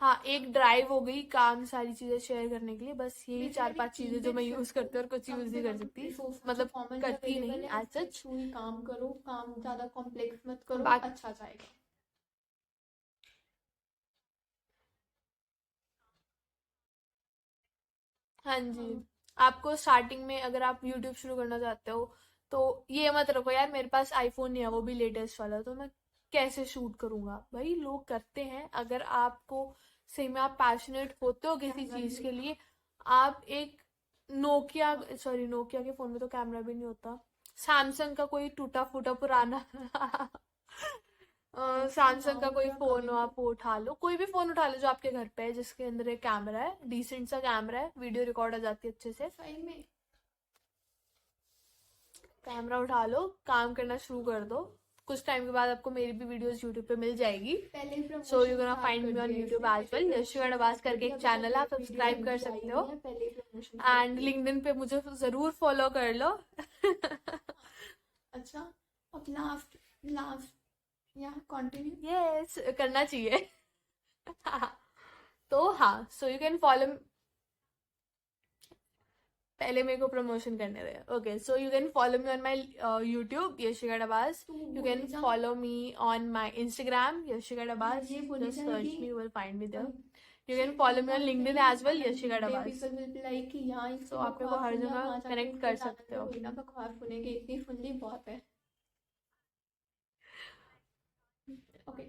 हाँ, एक ड्राइव हो गई काम सारी चीजें शेयर करने के लिए, बस यही 4-5 चीजें जो मैं यूज करती हूँ और कुछ यूज नहीं कर सकती, मतलब करती नहीं एज सच। काम करो, काम ज्यादा कॉम्प्लेक्स मत करो, अच्छा जाएगा। हाँ जी, आपको स्टार्टिंग में अगर आप यूट्यूब शुरू करना चाहते हो तो ये मत रखो यार मेरे पास आईफोन नहीं है, वो भी लेटेस्ट वाला, तो मैं कैसे शूट करूंगा। भाई लोग करते हैं, अगर आपको सही में आप पैशनेट होते हो किसी चीज के लिए, आप एक नोकिया के फोन में तो कैमरा भी नहीं होता, सैमसंग का कोई टूटा फूटा पुराना सैमसंग का कोई फोन हो, आप वो उठा लो, कोई भी फोन उठा लो जो आपके घर पे है जिसके अंदर एक कैमरा है, डिसेंट सा कैमरा है, वीडियो रिकॉर्ड हो जाती है अच्छे से। सही में कैमरा उठा लो, काम करना शुरू कर दो, कुछ टाइम के बाद आपको मेरी भी वीडियोस यूट्यूब पे मिल जाएगी। So you gonna find me on YouTube as well, Yashu Nawaz करके एक चैनल है, आप सब्सक्राइब कर सकते हो एंड लिंक्डइन पे मुझे जरूर फॉलो कर लो। अच्छा, अब लास्ट या कंटिन्यू, यस करना चाहिए। तो हाँ, सो यू कैन फॉलो, पहले मेरे को प्रमोशन करने दे। Okay, so you can follow me on my YouTube Yashika Dabas, you can follow me on my Instagram Yashika Dabas, just search me, you will find me there. You can follow me on LinkedIn as well Yashika Dabas. तो आप मेरे को हर जगह कनेक्ट कर सकते हो। बकवास होने की इतनी फुल्ली बहुत है। Okay,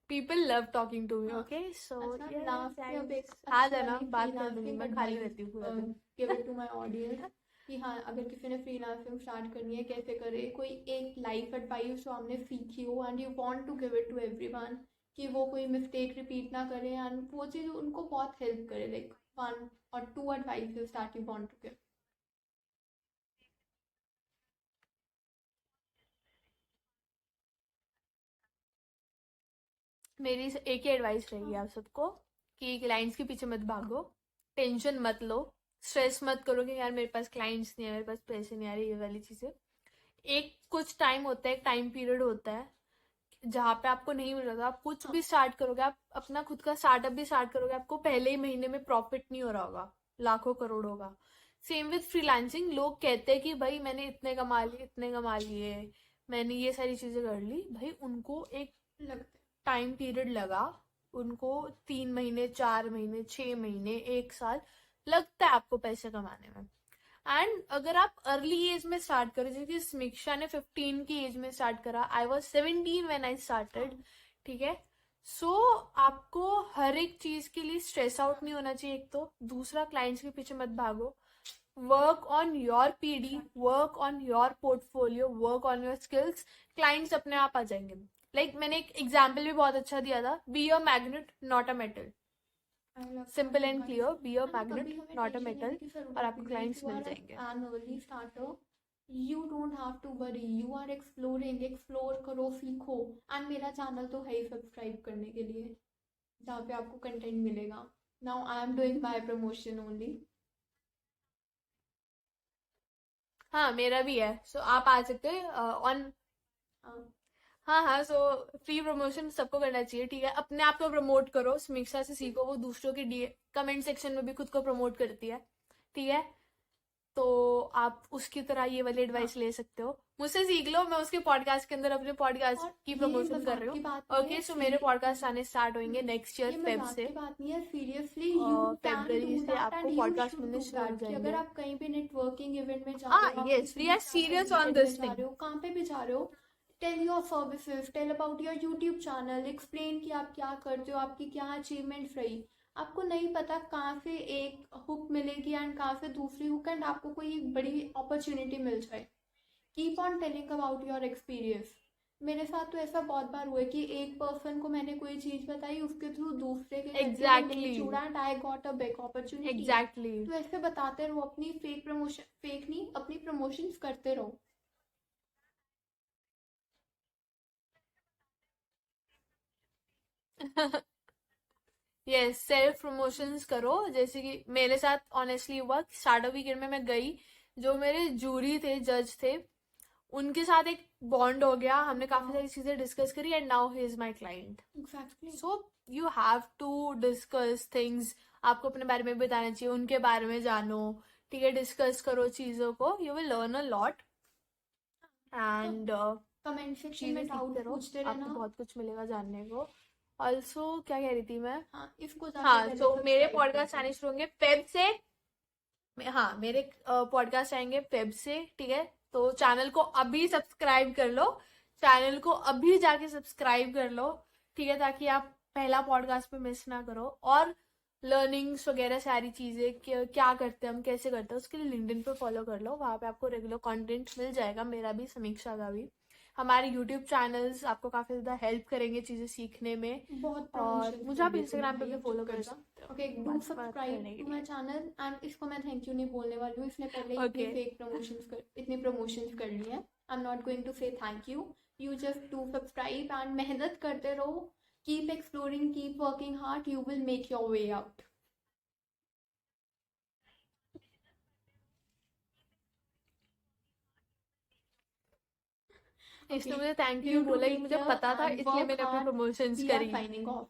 People love talking to me, okay? So last आ जाना, बात कर दूंगी, मैं खाली रहती हूँ पूरा दिन। Give it to my audience कि हाँ अगर किसी ने फ्रीलांसिंग स्टार्ट करनी है कैसे करे, कोई एक लाइफ एडवाइस जो आपने सीखी हो and you want to give it to everyone, कि वो कोई मिस्टेक रिपीट ना करे एंड वो चीज़ उनको बहुत हेल्प करे, like 1 or 2 advices that you want to give. मेरी एक ही एडवाइस रहेगी आप सबको कि क्लाइंट्स के पीछे मत भागो, टेंशन मत लो, स्ट्रेस मत करो कि यार मेरे पास क्लाइंट्स नहीं है, मेरे पास पैसे नहीं आ रहे, ये वाली चीजें। एक कुछ टाइम होता है, एक टाइम पीरियड होता है जहाँ पे आपको नहीं मिल रहा था, आप कुछ भी स्टार्ट करोगे, आप अपना खुद का स्टार्टअप भी स्टार्ट करोगे, आपको पहले ही महीने में प्रॉफिट नहीं हो रहा होगा लाखों करोड़ों का। सेम विथ फ्रीलांसिंग, लोग कहते हैं कि भाई मैंने इतने कमा लिए, इतने कमा लिए, मैंने ये सारी चीजें कर ली, भाई उनको एक लगता टाइम पीरियड लगा, उनको 3 महीने, 4 महीने, 6 महीने, 1 साल लगता है आपको पैसे कमाने में। एंड अगर आप अर्ली एज में स्टार्ट करो, जैसे कि समीक्षा ने 15 की एज में स्टार्ट करा, I was 17 when I started, ठीक है। सो आपको हर एक चीज के लिए स्ट्रेस आउट नहीं होना चाहिए, एक तो दूसरा क्लाइंट्स के पीछे मत भागो, work on your PD, work on your portfolio, work on your skills, clients अपने आप आ जाएंगे। लाइक मैंने एक एग्जाम्पल भी बहुत अच्छा दिया था, B a magnet not a metal, simple and clear, B a magnet not a metal, और आपको क्लाइंट्स मिल जाएंगे। an early starter, you don't have to worry, you are exploring, explore करो, सीखो। एंड मेरा चैनल तो है ही सब्सक्राइब करने के लिए, जहाँ पे आपको कंटेंट मिलेगा। Now I am doing my promotion only. हाँ मेरा भी है, सो आप आ सकते हैं ऑन। हाँ हाँ, सो फ्री प्रमोशन सबको करना चाहिए, ठीक है। अपने आप को प्रमोट करो, समीक्षा से सीखो, वो दूसरों के कमेंट सेक्शन में भी खुद को प्रमोट करती है, ठीक है। तो आप उसकी तरह ये वाली एडवाइस ले सकते हो, मुझसे सीख लो। मैं उसके पॉडकास्ट के अंदर अपने पॉडकास्ट और की ये प्रमोशन कर मजाक रही की हूँ। बात नहीं ओके, है, सो मेरे पॉडकास्ट आने स्टार्ट होंगे नेक्स्ट ये ईयर फेब मजाक से, की बात नहीं है, seriously you can February do say that आपको एंड यू पॉडकास्ट शुड मिलने डू शुरू हो दैट। कि अगर जाएंगे। आप कहीं भी नेटवर्किंग इवेंट में जा हाँ, रहे हो, आप यस, किसी वी भी are serious startup on event में दिस जा थिंग। रहे हो, कहाँ पे भी जा रहे हो, tell your services, tell about your YouTube channel, explain कि आप क्या करते हो, आपकी क्या अचीवमेंट रही। आपको नहीं पता कहाँ से एक हुक मिलेगी एंड कहाँ से दूसरी हुक, एंड आपको कोई एक बड़ी अपॉर्चुनिटी मिल जाए। Keep on telling about your experience. मेरे साथ तो ऐसा बहुत बार हुआ है कि एक पर्सन को मैंने कोई चीज बताई, उसके थ्रू दूसरे के लिए वो लिंक जुड़ा and I got a big opportunity. Exactly. तो ऐसे बताते रहो, अपनी फेक प्रमोशन, फेक नहीं, अपनी प्रमोशंस करते रहो। यस, सेल्फ प्रमोशंस करो, जैसे कि मेरे साथ ऑनेस्टली हुआ, स्टार्टअप वीकेंड में मैं गई, जो मेरे जूरी थे, जज थे, उनके साथ एक बॉन्ड हो गया, हमने काफी सारी चीजें डिस्कस करी, and now he is my client. Exactly. So you have to discuss things, आपको अपने बारे में बताना चाहिए, उनके बारे में जानो, ठीक है, डिस्कस करो चीजों को, you will learn a lot, and comment section चीजें में डाउट सीखते रहो, पूछते आपको रहना। बहुत कुछ मिलेगा जानने को। ऑल्सो क्या कह रही थी मैं, हाँ, इसको जाके हाँ, पहले तो मेरे सब्सक्राइब पॉडकास्ट कर आने शुरू होंगे फेब से। हाँ, मेरे पॉडकास्ट आएंगे फेब से, ठीक है। तो चैनल को अभी सब्सक्राइब कर लो, चैनल को अभी जाके सब्सक्राइब कर लो, ठीक है, ताकि आप पहला पॉडकास्ट पे मिस ना करो। और लर्निंग्स वगैरह सारी चीजें क्या करते हैं हम, कैसे करते हैं, उसके लिए लिंक्डइन पे फॉलो कर लो, वहां पे आपको रेगुलर कंटेंट मिल जाएगा, मेरा भी, समीक्षा का भी। हमारे यूट्यूब चैनल्स आपको काफी ज्यादा हेल्प करेंगे चीजें सीखने में, बहुत और प्रमोशन मुझे आप इंस्टाग्राम पे भी फॉलो कर सकते हो। ओके, डू बात सब्सक्राइब करने के टू माय लिए। चैनल। एंड इसको मैं थैंक यू नहीं बोलने वाली हूँ, इसने पहले ही ओके, इतनी प्रमोशंस कर ली है। I am not going to say thank you, you just do subscribe and मेहनत करते रहो, keep exploring, keep working hard, you will make your way out. इसने मुझे थैंक यू You too, बोला कि take मुझे care पता था, and इसलिए work मैंने अपनी hard. प्रमोशंस We are करी। signing off.